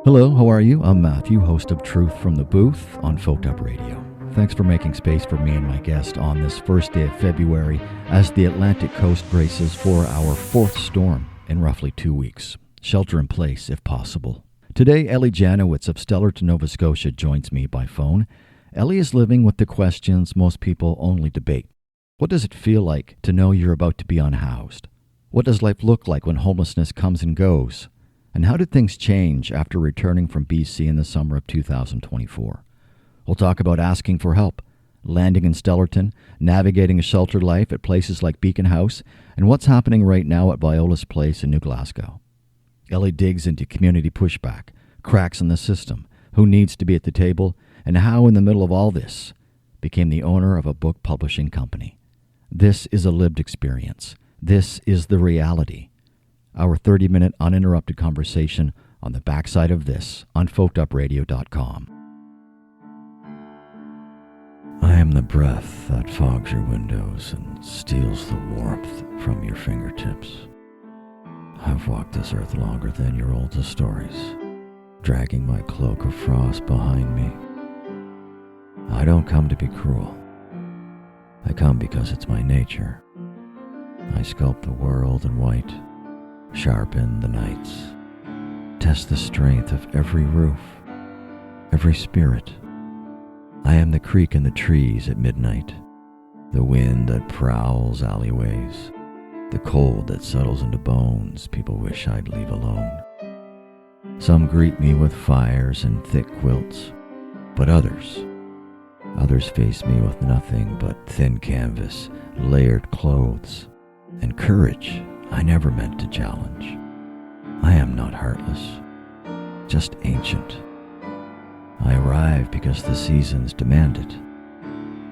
Hello, how are you? I'm Matthew, host of Truth from the Booth on Folked Up Radio. Thanks for making space for me and my guest on this first day of February as the Atlantic coast braces for our fourth storm in roughly 2 weeks. Shelter in place if possible. Today, Ellie Janowitz of Stellarton, Nova Scotia joins me by phone. Ellie is living with the questions most people only debate. What does it feel like to know you're about to be unhoused? What does life look like when homelessness comes and goes? And how did things change after returning from BC in the summer of 2024? We'll talk about asking for help, landing in Stellarton, navigating a sheltered life at places like Beacon House, and what's happening right now at Viola's Place in New Glasgow. Ellie digs into community pushback, cracks in the system, who needs to be at the table, and how in the middle of all this became the owner of a book publishing company. This is a lived experience. This is the reality. Our 30-minute uninterrupted conversation on the backside of this on folkedupradio.com. I am the breath that fogs your windows and steals the warmth from your fingertips. I've walked this earth longer than your oldest stories, dragging my cloak of frost behind me. I don't come to be cruel. I come because it's my nature. I sculpt the world in white, sharpen the nights, test the strength of every roof, every spirit. I am the creak in the trees at midnight, the wind that prowls alleyways, the cold that settles into bones people wish I'd leave alone. Some greet me with fires and thick quilts, but others face me with nothing but thin canvas, layered clothes, and courage I never meant to challenge. I am not heartless, just ancient. I arrive because the seasons demand it,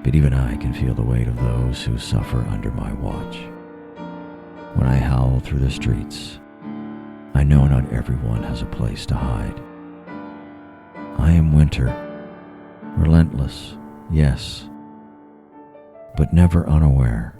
but even I can feel the weight of those who suffer under my watch. When I howl through the streets, I know not everyone has a place to hide. I am winter, relentless, yes, but never unaware.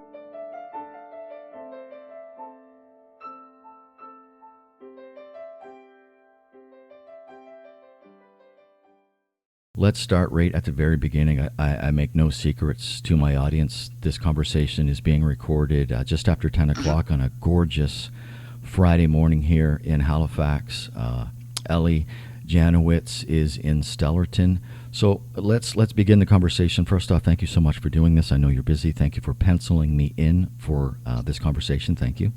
Let's start right at the very beginning. I make no secrets to my audience. This conversation is being recorded just after 10 o'clock on a gorgeous Friday morning here in Halifax. Ellie Janowitz is in Stellarton. So let's begin the conversation. First off, thank you so much for doing this. I know you're busy. Thank you for penciling me in for this conversation. Thank you.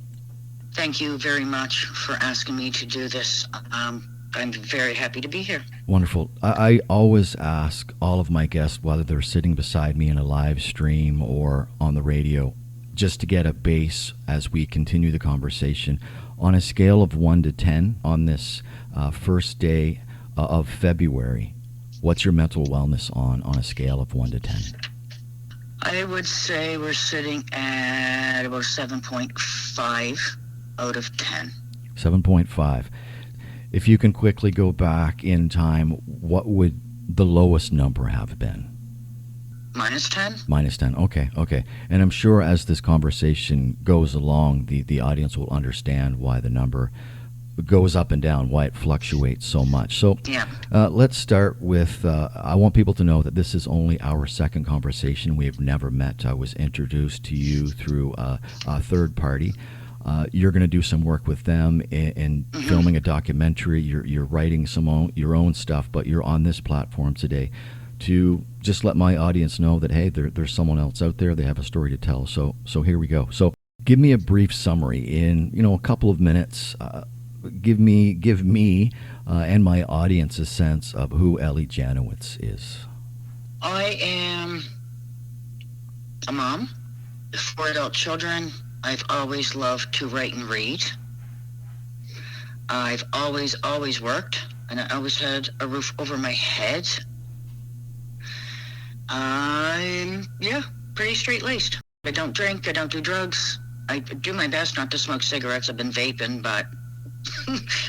Thank you very much for asking me to do this. I'm very happy to be here. Wonderful. I always ask all of my guests, whether they're sitting beside me in a live stream or on the radio, just to get a base as we continue the conversation. On a scale of 1 to 10 on this first day of February, what's your mental wellness on a scale of 1 to 10? I would say we're sitting at about 7.5 out of 10. 7.5. If you can quickly go back in time, what would the lowest number have been? Minus 10. Minus 10, okay. And I'm sure as this conversation goes along, the audience will understand why the number goes up and down, why it fluctuates so much. So yeah. Let's start with, I want people to know that this is only our second conversation. We have never met. I was introduced to you through a third party. You're going to do some work with them in filming a documentary. You're writing your own stuff, but you're on this platform today to just let my audience know that, hey, there's someone else out there. They have a story to tell. So here we go. So give me a brief summary in a couple of minutes. Give me and my audience a sense of who Ellie Janowitz is. I am a mom, 4 adult children. I've always loved to write and read. I've always worked, and I always had a roof over my head. I'm, pretty straight-laced. I don't drink, I don't do drugs. I do my best not to smoke cigarettes. I've been vaping, but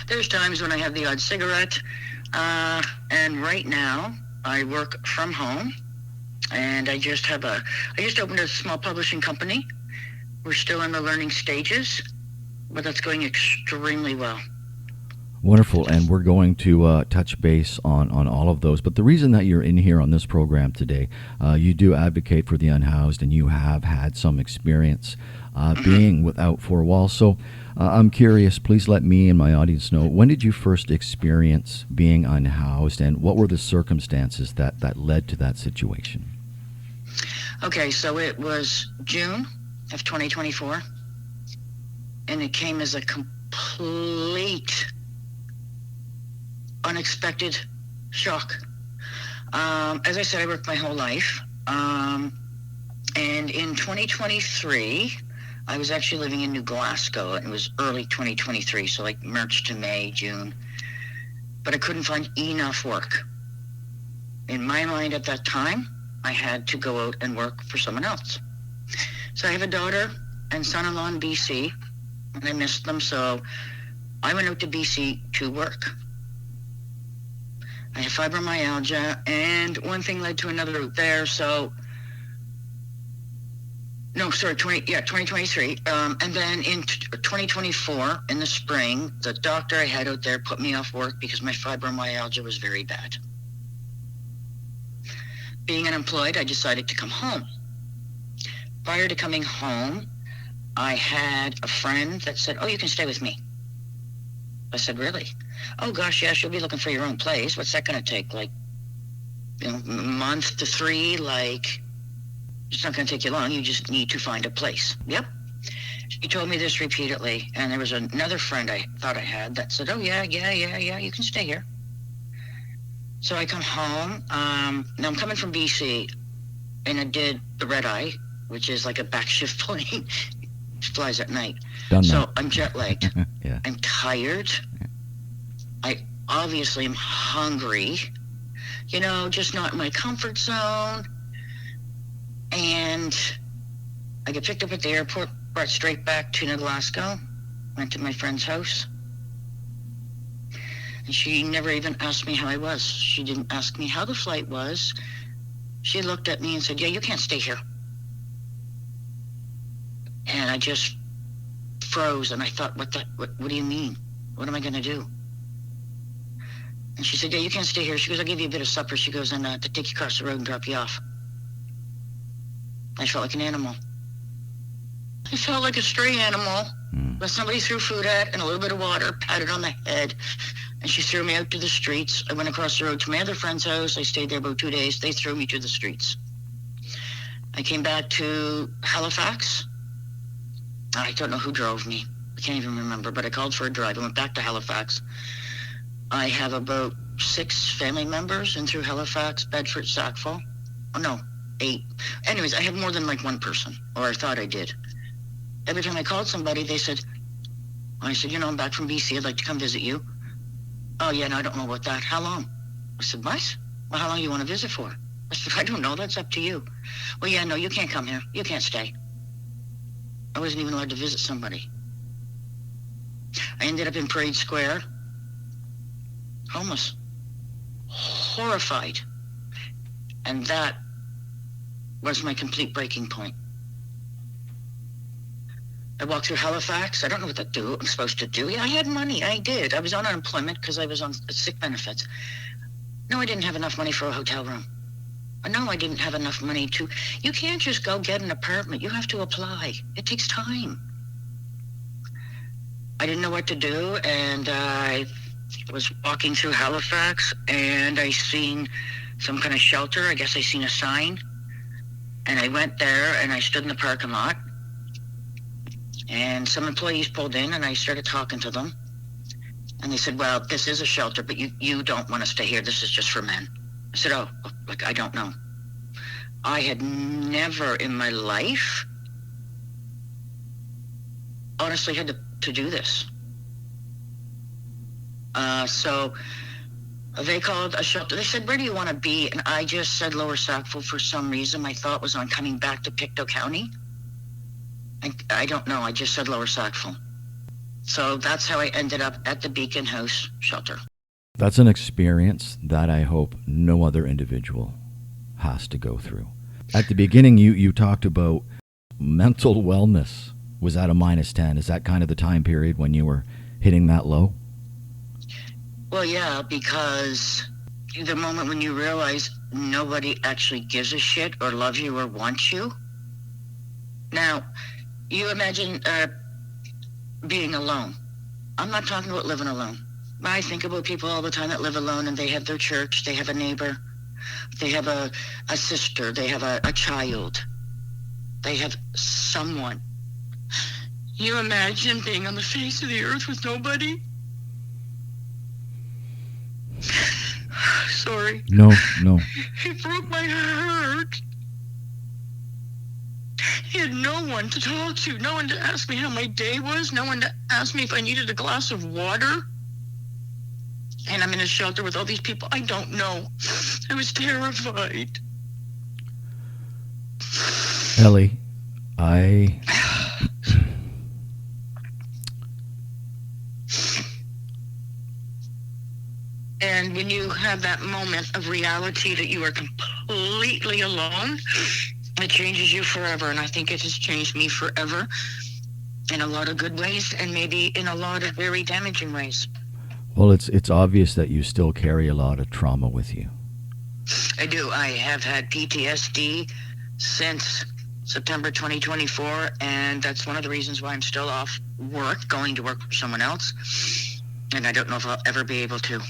there's times when I have the odd cigarette. And right now, I work from home, and I just opened a small publishing company. We're still in the learning stages. but that's going extremely well. Wonderful, and we're going to touch base on all of those. But the reason that you're in here on this program today, you do advocate for the unhoused, and you have had some experience being without four walls. So I'm curious, please let me and my audience know, when did you first experience being unhoused, and what were the circumstances that led to that situation? Okay, so it was June of 2024, and it came as a complete unexpected shock. As I said, I worked my whole life. And in 2023, I was actually living in New Glasgow, and it was early 2023, so like March to May, June. But I couldn't find enough work. In my mind at that time, I had to go out and work for someone else. So I have a daughter and son-in-law in BC, and I missed them, so I went out to BC to work. I have fibromyalgia, and one thing led to another out there, so... No, sorry, 2023. And then in 2024, in the spring, the doctor I had out there put me off work because my fibromyalgia was very bad. Being unemployed, I decided to come home. Prior to coming home, I had a friend that said, "Oh, you can stay with me." I said, "Really?" "Oh, gosh, yes, you'll be looking for your own place. What's that going to take? Like, a month to 3? Like, it's not going to take you long. You just need to find a place." Yep. She told me this repeatedly. And there was another friend I thought I had that said, "Oh, yeah, you can stay here." So I come home. Now I'm coming from BC, and I did the red eye, which is like a back shift plane. It flies at night. So I'm jet lagged. Yeah. I'm tired. Yeah. I obviously am hungry. Just not in my comfort zone. And I get picked up at the airport, brought straight back to New Glasgow, went to my friend's house. And she never even asked me how I was. She didn't ask me how the flight was. She looked at me and said, "Yeah, you can't stay here." And I just froze, and I thought, what do you mean? What am I going to do? And she said, "Yeah, you can't stay here." She goes, "I'll give you a bit of supper." She goes, "And to take you across the road and drop you off." I felt like an animal. I felt like a stray animal that somebody threw food at and a little bit of water, patted on the head, and she threw me out to the streets. I went across the road to my other friend's house. I stayed there about 2 days. They threw me to the streets. I came back to Halifax. I don't know who drove me. I can't even remember, but I called for a drive. I went back to Halifax. I have about 6 family members in through Halifax, Bedford, Sackville. Oh, no, 8. Anyways, I have more than like one person, or I thought I did. Every time I called somebody, they said, I said, "I'm back from BC. I'd like to come visit you." "Oh, yeah, no, I don't know about that. How long?" I said, "What? Well, how long do you want to visit for?" I said, "I don't know. That's up to you." "Well, yeah, no, you can't come here. You can't stay." I wasn't even allowed to visit somebody. I ended up in Parade Square, homeless, horrified. And that was my complete breaking point. I walked through Halifax. I don't know what I'm supposed to do. Yeah, I had money. I did. I was on unemployment because I was on sick benefits. No, I didn't have enough money for a hotel room. No, I didn't have enough money to... You can't just go get an apartment. You have to apply. It takes time. I didn't know what to do, and I was walking through Halifax, and I seen some kind of shelter. I guess I seen a sign. And I went there, and I stood in the parking lot. And some employees pulled in, and I started talking to them. And they said, "Well, this is a shelter, but you don't want to stay here. This is just for men." I said, "Oh, like, I don't know." I had never in my life honestly had to do this. So they called a shelter. They said, "Where do you want to be?" And I just said Lower Sackville for some reason. My thought was on coming back to Pictou County. I don't know. I just said Lower Sackville. So that's how I ended up at the Beacon House shelter. That's an experience that I hope no other individual has to go through. At the beginning, you talked about mental wellness Was that a -10? Is that kind of the time period when you were hitting that low? Well, yeah, because the moment when you realize nobody actually gives a shit or loves you or wants you. Now, you imagine being alone. I'm not talking about living alone. I think about people all the time that live alone, and they have their church, they have a neighbor, they have a sister, they have a child, they have someone. You imagine being on the face of the earth with nobody? Sorry. No. It broke my heart. He had no one to talk to, no one to ask me how my day was, no one to ask me if I needed a glass of water. And I'm in a shelter with all these people I don't know. I was terrified. Ellie, And when you have that moment of reality that you are completely alone, it changes you forever. And I think it has changed me forever in a lot of good ways and maybe in a lot of very damaging ways. Well, it's obvious that you still carry a lot of trauma with you. I do. I have had PTSD since September 2024, and that's one of the reasons why I'm still off work, going to work for someone else. And I don't know if I'll ever be able to.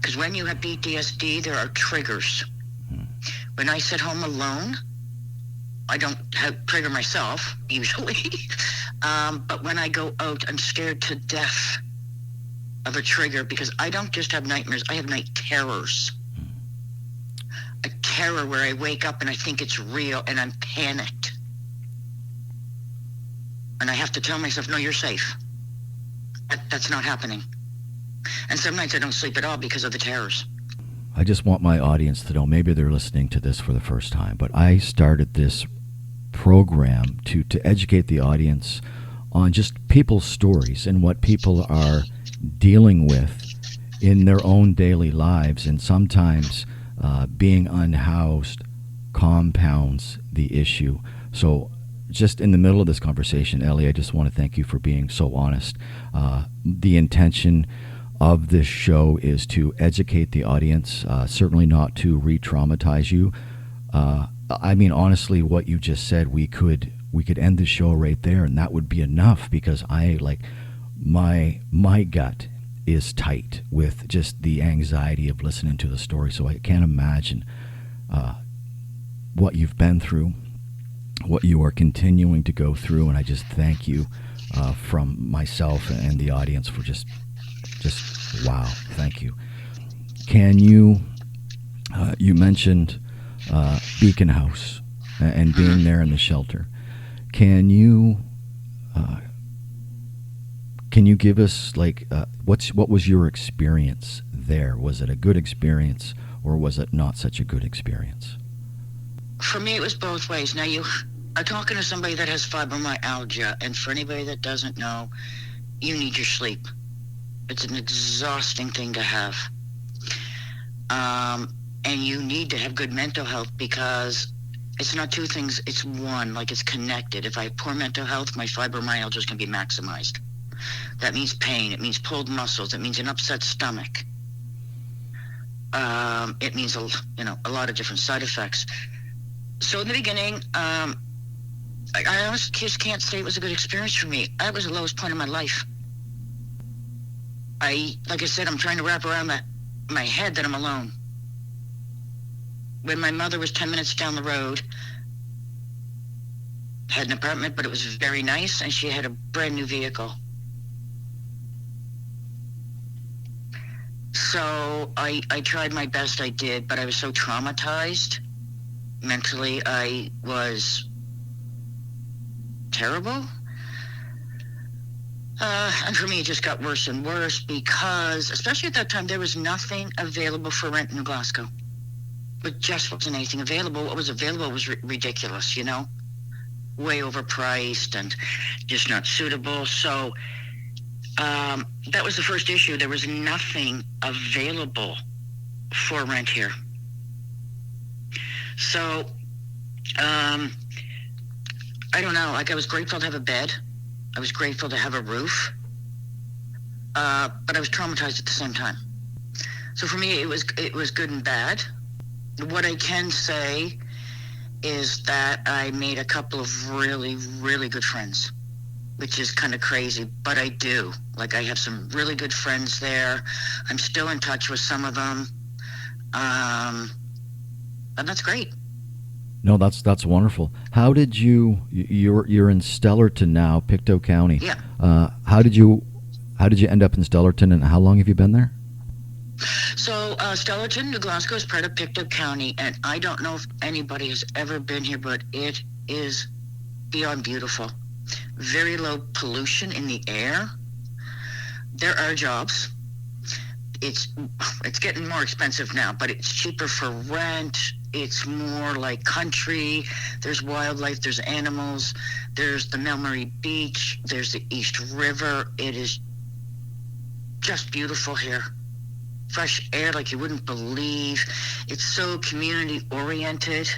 Because when you have PTSD, there are triggers. When I sit home alone, I don't trigger myself, usually. But when I go out, I'm scared to death of a trigger, because I don't just have nightmares, I have night terrors. A terror where I wake up and I think it's real and I'm panicked. And I have to tell myself, no, you're safe. That's not happening. And some nights I don't sleep at all because of the terrors. I just want my audience to know, maybe they're listening to this for the first time, but I started this program to educate the audience on just people's stories and what people are dealing with in their own daily lives. And sometimes being unhoused compounds the issue. So just in the middle of this conversation, Ellie, I just want to thank you for being so honest. The intention of this show is to educate the audience, certainly not to re-traumatize you. I mean, honestly, what you just said, we could end the show right there, and that would be enough, because my gut is tight with just the anxiety of listening to the story. So I can't imagine what you've been through, what you are continuing to go through, and I just thank you from myself and the audience for just wow, thank you. Can you, you mentioned Beacon House and being there in the shelter. Can you give us what was your experience there? Was it a good experience, or was it not such a good experience? For me, it was both ways. Now, you are talking to somebody that has fibromyalgia, and for anybody that doesn't know, you need your sleep. It's an exhausting thing to have. And you need to have good mental health, because it's not two things, it's one, it's connected. If I have poor mental health, my fibromyalgia is going to be maximized. That means pain, it means pulled muscles, it means an upset stomach. It means a lot of different side effects. So in the beginning, I honestly just can't say it was a good experience for me. That was the lowest point of my life. Like I said, I'm trying to wrap around my head that I'm alone. When my mother was 10 minutes down the road, had an apartment, but it was very nice, and she had a brand new vehicle. So I tried my best, I did, but I was so traumatized. Mentally, I was terrible. And for me, it just got worse and worse, because, especially at that time, there was nothing available for rent in Glasgow. There just wasn't anything available. What was available was ridiculous, way overpriced and just not suitable. So that was the first issue. There was nothing available for rent here. So I don't know. Like, I was grateful to have a bed. I was grateful to have a roof. But I was traumatized at the same time. So for me, it was good and bad. What I can say is that I made a couple of really, really good friends, which is kind of crazy, but I do. Like, I have some really good friends there. I'm still in touch with some of them. And that's great. No, that's wonderful. How did you're in Stellarton now, Pictou County. Yeah. How did you end up in Stellarton, and how long have you been there? So Stellarton, New Glasgow is part of Pictou County, and I don't know if anybody has ever been here, but it is beyond beautiful. Very low pollution in the air. There are jobs. It's getting more expensive now, but it's cheaper for rent. It's more like country. There's wildlife. There's animals. There's the Melmarie Beach. There's the East River. It is just beautiful here. Fresh air like you wouldn't believe. It's so community oriented.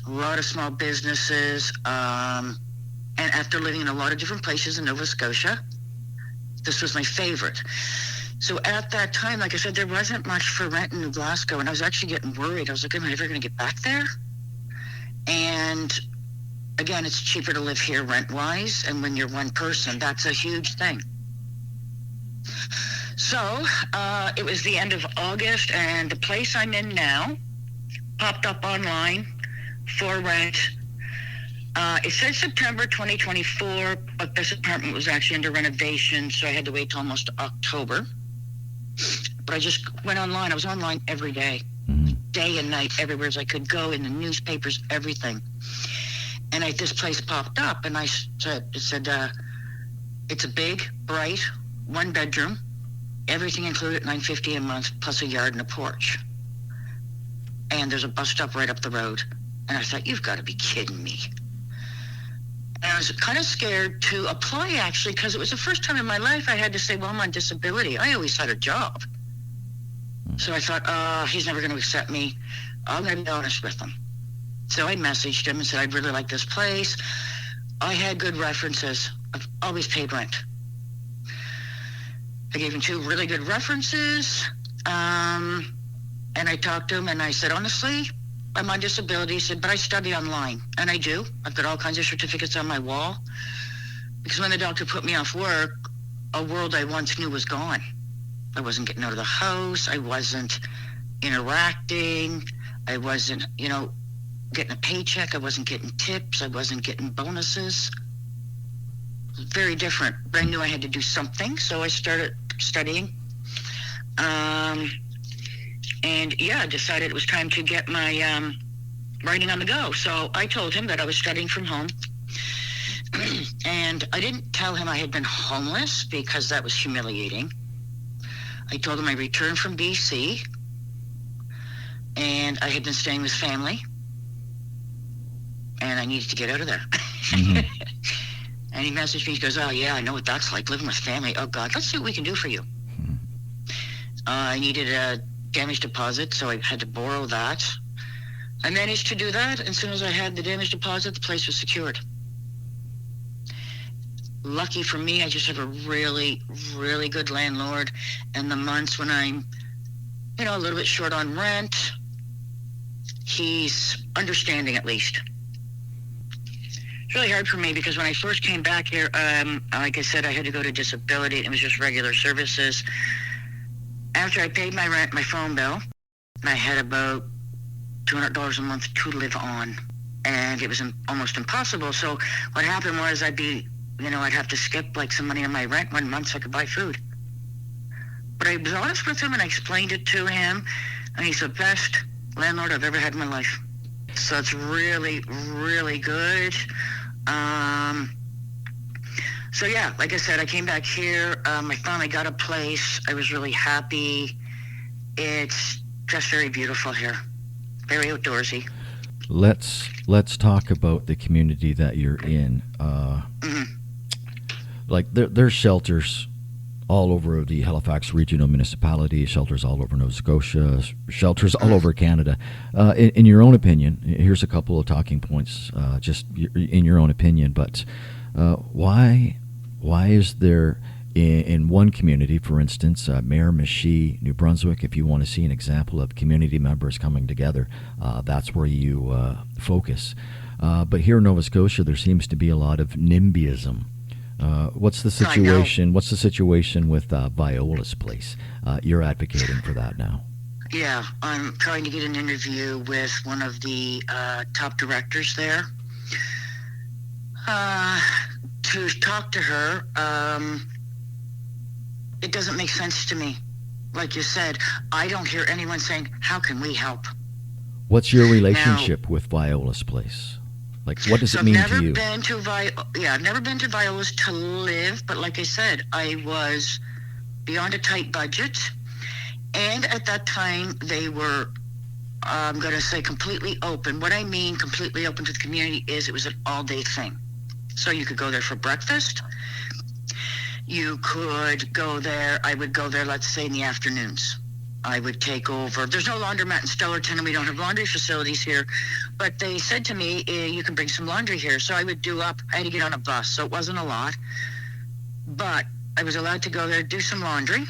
A lot of small businesses. And after living in a lot of different places in Nova Scotia, this was my favorite. So at that time, like I said, there wasn't much for rent in New Glasgow, and I was actually getting worried. I was like, am I ever going to get back there? And again, it's cheaper to live here rent-wise, and when you're one person, that's a huge thing. So it was the end of August, and the place I'm in now popped up online for rent. It said September 2024, but this apartment was actually under renovation, so I had to wait till almost October. But I just went online. I was online every day, day and night, everywhere as I could go, in the newspapers, everything. And this place popped up, and it said, it's a big, bright, one bedroom, everything included, $950 a month, plus a yard and a porch. And there's a bus stop right up the road. And I thought, you've got to be kidding me. And I was kind of scared to apply, actually, because it was the first time in my life I had to say, well, I'm on disability. I always had a job. So I thought, he's never going to accept me. I'm going to be honest with him. So I messaged him and said, I'd really like this place. I had good references. I've always paid rent. I gave him 2 really good references. And I talked to him and I said, honestly, I'm on disability. He said, but I study online. And I do. I've got all kinds of certificates on my wall. Because when the doctor put me off work, a world I once knew was gone. I wasn't getting out of the house. I wasn't interacting. I wasn't, getting a paycheck. I wasn't getting tips. I wasn't getting bonuses. It was very different. But I knew I had to do something. So I started studying. And I decided it was time to get my writing on the go. So I told him that I was studying from home. And I didn't tell him I had been homeless because that was humiliating. I told him I returned from BC and I had been staying with family and I needed to get out of there. Mm-hmm. And he messaged me, he goes, oh yeah, I know what that's like, living with family. Oh God, let's see what we can do for you. Mm-hmm. I needed a damage deposit, so I had to borrow that. I managed to do that. As soon as I had the damage deposit, the place was secured. Lucky for me, I just have a really, really good landlord. And the months when I'm, a little bit short on rent, he's understanding at least. It's really hard for me because when I first came back here, like I said, I had to go to disability. It was just regular services. After I paid my rent, my phone bill, I had about $200 a month to live on. And it was almost impossible. So what happened was I'd have to skip like some money on my rent 1 month so I could buy food. But I was honest with him and I explained it to him. And he's the best landlord I've ever had in my life. So it's really, really good. So like I said, I came back here. I finally got a place. I was really happy. It's just very beautiful here. Very outdoorsy. Let's talk about the community that you're in. Like there's shelters all over the Halifax regional municipality, shelters all over Nova Scotia, shelters all over Canada. In your own opinion, here's a couple of talking points, just in your own opinion, but why is there, in one community, for instance, Miramichi, New Brunswick, if you want to see an example of community members coming together, that's where you focus. But here in Nova Scotia, there seems to be a lot of NIMBYism. What's the situation? What's the situation with Viola's place? You're advocating for that now. Yeah, I'm trying to get an interview with one of the top directors there to talk to her. It doesn't make sense to me. Like you said, I don't hear anyone saying, "How can we help?" What's your relationship with Viola's place? Like, what does it mean to you? I've never been to Viola's to live, but like I said, I was beyond a tight budget. And at that time, they were, I'm going to say, completely open. What I mean completely open to the community is it was an all-day thing. So you could go there for breakfast. You could go there. I would go there, let's say, in the afternoons. I would take over. There's no laundromat in Stellarton, and we don't have laundry facilities here. But they said to me, you can bring some laundry here. So I would I had to get on a bus, so it wasn't a lot. But I was allowed to go there, do some laundry.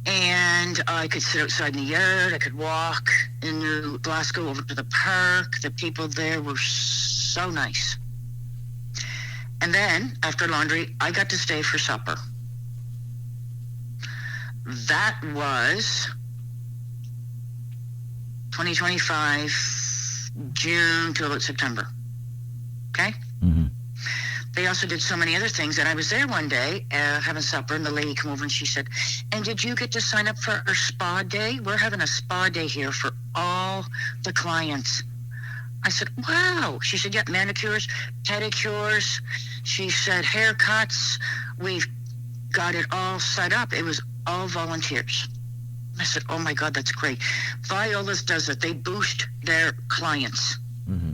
And I could sit outside in the yard. I could walk in Glasgow over to the park. The people there were so nice. And then, after laundry, I got to stay for supper. That was 2025, June to about September. Okay? Mm-hmm. They also did so many other things. And I was there one day having supper, and the lady came over and she said, "And did you get to sign up for our spa day? We're having a spa day here for all the clients." I said, "Wow." She said, "Yeah, manicures, pedicures." She said, "Haircuts. We've got it all set up." It was all volunteers. I said, "Oh my God, that's great." Viola's does it. They boost their clients. Mm-hmm.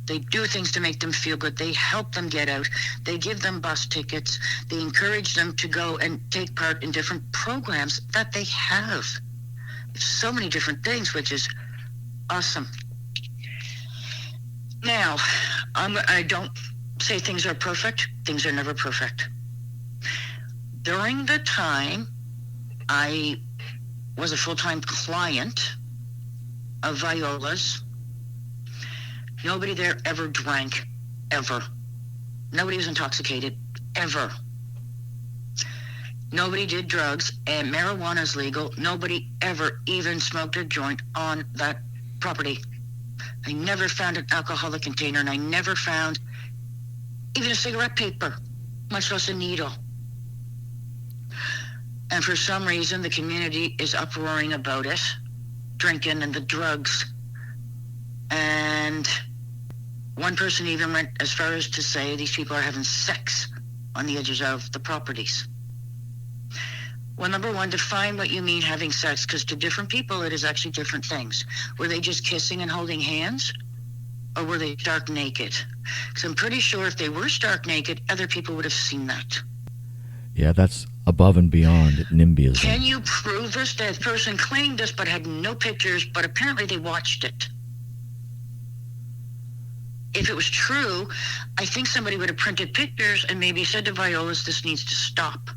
They do things to make them feel good. They help them get out. They give them bus tickets. They encourage them to go and take part in different programs that they have. So many different things, which is awesome. Now, I don't say things are perfect. Things are never perfect. During the time I was a full-time client of Viola's, nobody there ever drank, ever. Nobody was intoxicated, ever. Nobody did drugs, and marijuana is legal. Nobody ever even smoked a joint on that property. I never found an alcoholic container, and I never found even a cigarette paper, much less a needle. And for some reason, the community is uproaring about it, drinking and the drugs. And one person even went as far as to say these people are having sex on the edges of the properties. Well, number one, define what you mean having sex, because to different people, it is actually different things. Were they just kissing and holding hands? Or were they stark naked? Because I'm pretty sure if they were stark naked, other people would have seen that. Yeah, that's above and beyond NIMBYism. Can you prove this? That person claimed this but had no pictures, but apparently they watched it. If it was true, I think somebody would have printed pictures and maybe said to Viola's, "This needs to stop."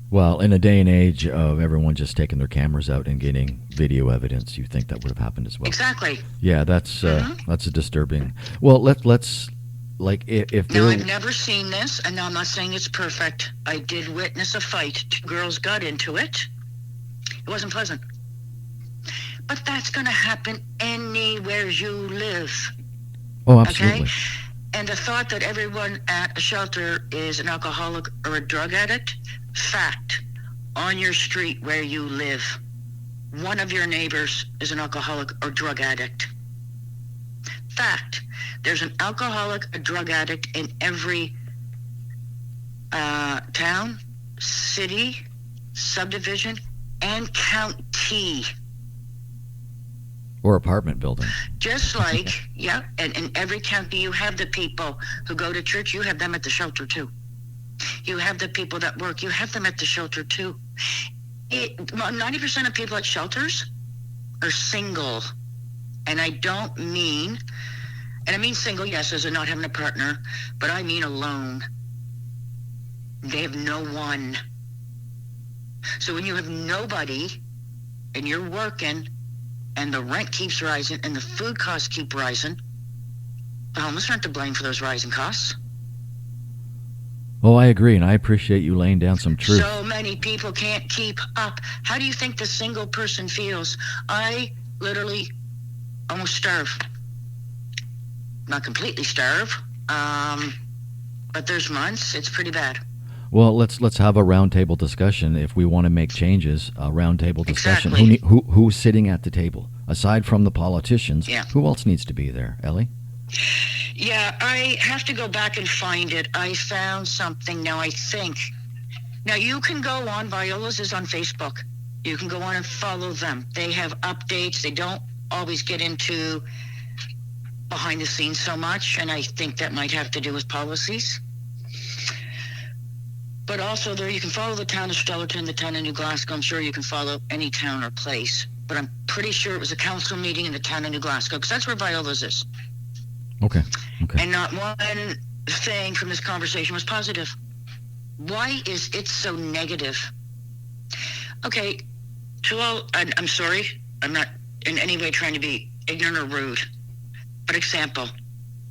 Well, in a day and age of everyone just taking their cameras out and getting video evidence, you think that would have happened as well. Exactly. Yeah, that's a disturbing. Well, let's like if now I've never seen this, and now I'm not saying it's perfect. I did witness a fight. Two girls got into it. It wasn't pleasant. But that's going to happen anywhere you live. Oh, absolutely. Okay? And the thought that everyone at a shelter is an alcoholic or a drug addict, fact. On your street where you live, one of your neighbors is an alcoholic or drug addict. Fact. There's an alcoholic, a drug addict in every town, city, subdivision, and county. Or apartment building. Just like, yeah, and in every county you have the people who go to church, you have them at the shelter too. You have the people that work. You have them at the shelter too. 90% of people at shelters are single. And I don't mean, and I mean single, yes, as in not having a partner, but I mean alone. They have no one. So when you have nobody and you're working and the rent keeps rising and the food costs keep rising, the homeless aren't to blame for those rising costs. Oh, I agree, and I appreciate you laying down some truth. So many people can't keep up. How do you think the single person feels? I literally almost starve. Not completely starve, but there's months it's pretty bad. Well, let's have a roundtable discussion. If we want to make changes, a roundtable discussion. Exactly. Who's sitting at the table? Aside from the politicians, Yeah. Who else needs to be there, Ellie? Yeah, I have to go back and find it. I found something now, I think. Now, you can go on, Viola's is on Facebook. You can go on and follow them. They have updates. They don't always get into behind the scenes so much, and I think that might have to do with policies. But also there, you can follow the town of Stellarton, the town of New Glasgow. I'm sure you can follow any town or place. But I'm pretty sure it was a council meeting in the town of New Glasgow, because that's where Viola's is. Okay. And not one thing from this conversation was positive. Why is it so negative? Okay, I'm sorry. I'm not in any way trying to be ignorant or rude. But example,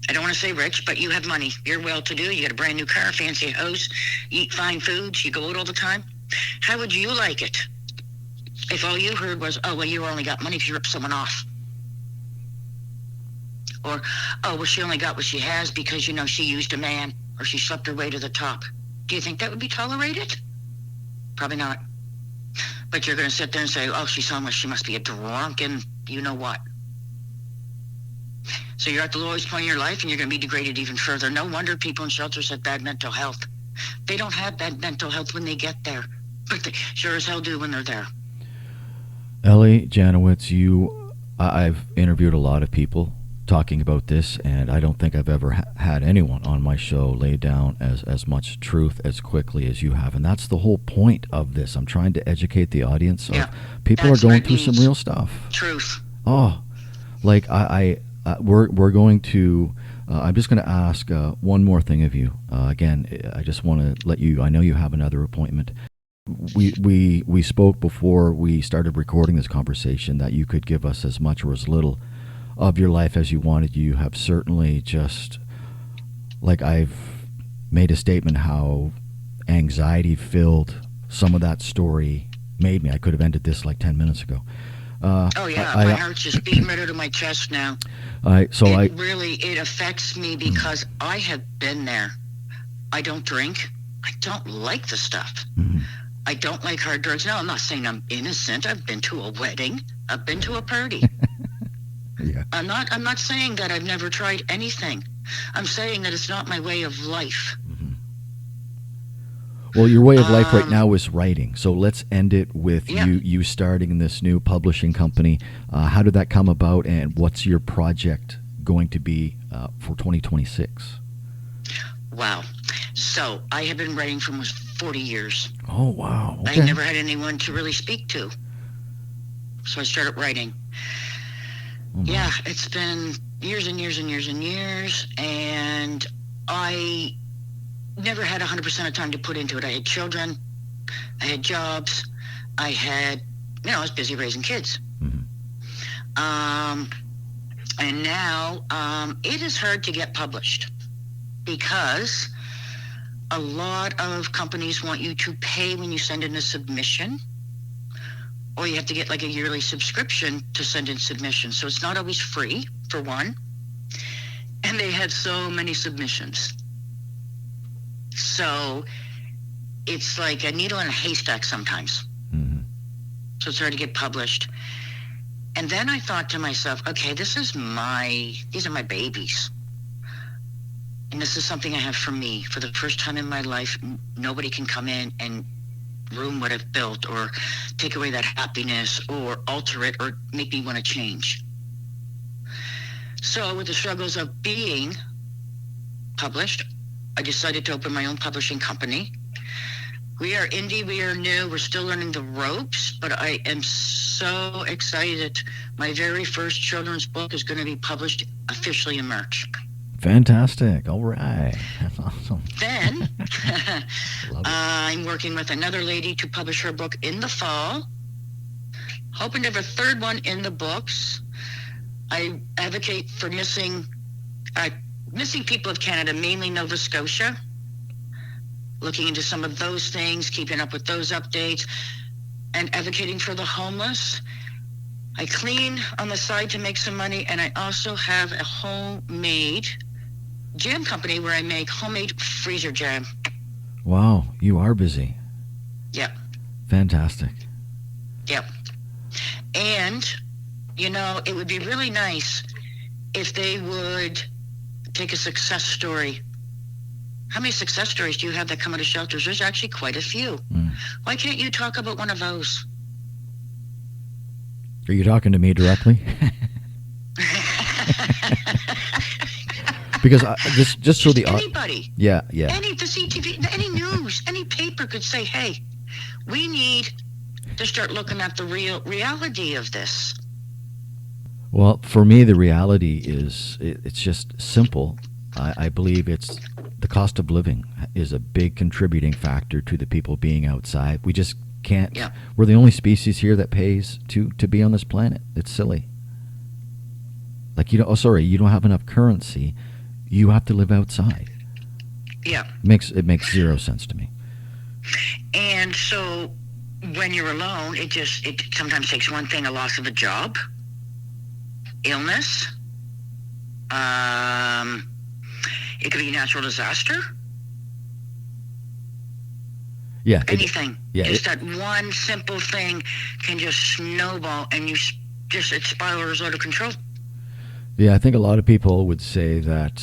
I don't want to say rich, but you have money. You're well-to-do. You got a brand new car, fancy house, you eat fine foods, you go out all the time. How would you like it if all you heard was, oh, well, you only got money because you ripped someone off? Or, oh, well, she only got what she has because, she used a man or she slept her way to the top. Do you think that would be tolerated? Probably not. But you're going to sit there and say, oh, she's homeless. She must be a drunken you-know-what. So you're at the lowest point in your life and you're going to be degraded even further. No wonder people in shelters have bad mental health. They don't have bad mental health when they get there, but they sure as hell do when they're there. Ellie Janowitz, I've interviewed a lot of people talking about this, and I don't think I've ever had anyone on my show lay down as much truth as quickly as you have, and that's the whole point of this. I'm trying to educate the audience. Yeah, people are going through some real stuff. Truth. Oh, like we're going to. I'm just going to ask one more thing of you. Again, I just want to let you. I know you have another appointment. We spoke before we started recording this conversation that you could give us as much or as little of your life as you wanted. You have certainly just, like I've made a statement, how anxiety-filled some of that story made me. I could have ended this like 10 minutes ago. My heart's just beating right out of my chest now. It affects me because I have been there. I don't drink. I don't like the stuff. Mm-hmm. I don't like hard drugs. Now, I'm not saying I'm innocent. I've been to a wedding. I've been to a party. Yeah. I'm not saying that I've never tried anything. I'm saying that it's not my way of life. Mm-hmm. Well, your way of life right now is writing. So let's end it with you starting this new publishing company. How did that come about, and what's your project going to be for 2026? Wow. So I have been writing for almost 40 years. Oh, wow. Okay. I never had anyone to really speak to. So I started writing. Oh, yeah, it's been years and years and years and years, and I never had 100% of time to put into it. I had children, I had jobs, I was busy raising kids. Mm-hmm. And now it is hard to get published because a lot of companies want you to pay when you send in a submission, or you have to get like a yearly subscription to send in submissions. So it's not always free, for one. And they had so many submissions. So it's like a needle in a haystack sometimes. Mm-hmm. So it's hard to get published. And then I thought to myself, okay, these are my babies. And this is something I have for me. For the first time in my life, nobody can come in and ruin what I've built or take away that happiness or alter it or make me want to change. So with the struggles of being published, I decided to open my own publishing company. We are indie, we are new, we're still learning the ropes, but I am so excited. My very first children's book is going to be published officially in March. Fantastic. All right. That's awesome. Then I'm working with another lady to publish her book in the fall. Hoping to have a third one in the books. I advocate for missing people of Canada, mainly Nova Scotia. Looking into some of those things, keeping up with those updates, and advocating for the homeless. I clean on the side to make some money, and I also have a homemade jam company where I make homemade freezer jam. Wow, you are busy. Yep. Fantastic. Yep. And, it would be really nice if they would take a success story. How many success stories do you have that come out of shelters? There's actually quite a few. Why can't you talk about one of those? Are you talking to me directly? Because just so the anybody, the CTV, any news, any paper could say, "Hey, we need to start looking at the reality of this." Well, for me, the reality is it's just simple. I believe it's the cost of living is a big contributing factor to the people being outside. We just can't. Yeah. We're the only species here that pays to be on this planet. It's silly. Like, you don't have enough currency. You have to live outside. Yeah. It makes zero sense to me. And so when you're alone, it sometimes takes one thing: a loss of a job, illness, it could be a natural disaster. Yeah. Anything. Just that one simple thing can just snowball, and it spirals out of control. Yeah, I think a lot of people would say that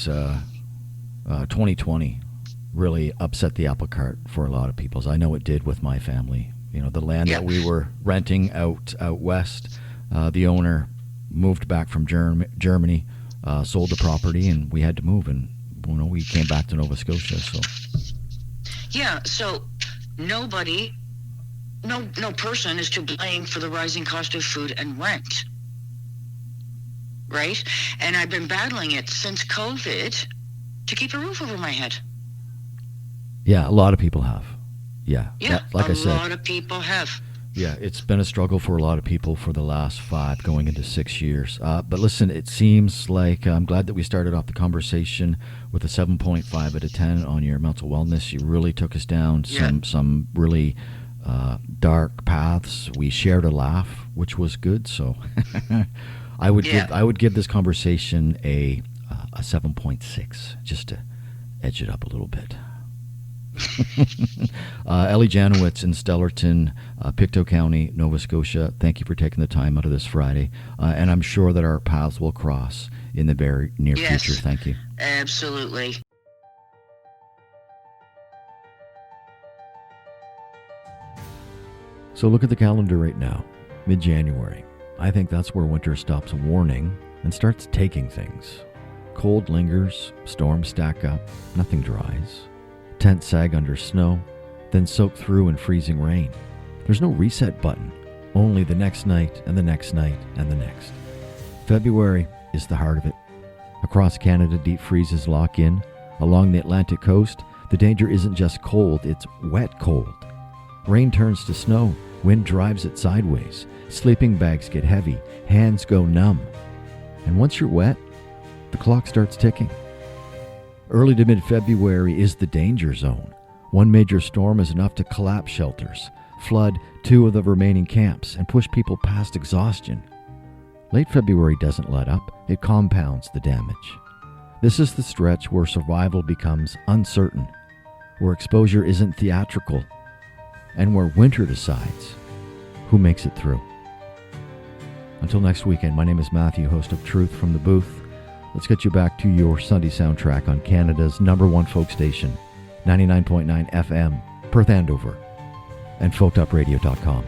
2020 really upset the apple cart for a lot of people. I know it did with my family. The land that we were renting out west, the owner moved back from Germany, sold the property, and we had to move, and we came back to Nova Scotia. So yeah, so no person is to blame for the rising cost of food and rent, right? And I've been battling it since COVID to keep a roof over my head. Yeah, a lot of people have. Yeah, like I said, a lot of people have. Yeah, it's been a struggle for a lot of people for the last 5 going into 6 years. But listen, it seems like I'm glad that we started off the conversation with a 7.5 out of 10 on your mental wellness. You really took us down some really dark paths. We shared a laugh, which was good. So I would give this conversation a 7.6 just to edge it up a little bit. Ellie Janowitz in Stellarton, Pictou County, Nova Scotia, thank you for taking the time out of this Friday. And I'm sure that our paths will cross in the very near future. Thank you. Absolutely. So look at the calendar right now, mid-January. I think that's where winter stops warning and starts taking things. Cold lingers, storms stack up, nothing dries. Tents sag under snow, then soak through in freezing rain. There's no reset button, only the next night and the next night and the next. February is the heart of it. Across Canada, deep freezes lock in. Along the Atlantic coast, the danger isn't just cold, it's wet cold. Rain turns to snow, wind drives it sideways, sleeping bags get heavy, hands go numb. And once you're wet, the clock starts ticking. Early to mid-February is the danger zone. One major storm is enough to collapse shelters, flood 2 of the remaining camps, and push people past exhaustion. Late February doesn't let up, it compounds the damage. This is the stretch where survival becomes uncertain, where exposure isn't theatrical, and where winter decides who makes it through. Until next weekend, my name is Matthew, host of Truth from the Booth. Let's get you back to your Sunday soundtrack on Canada's #1 folk station, 99.9 FM, Perth Andover, and folkedupradio.com.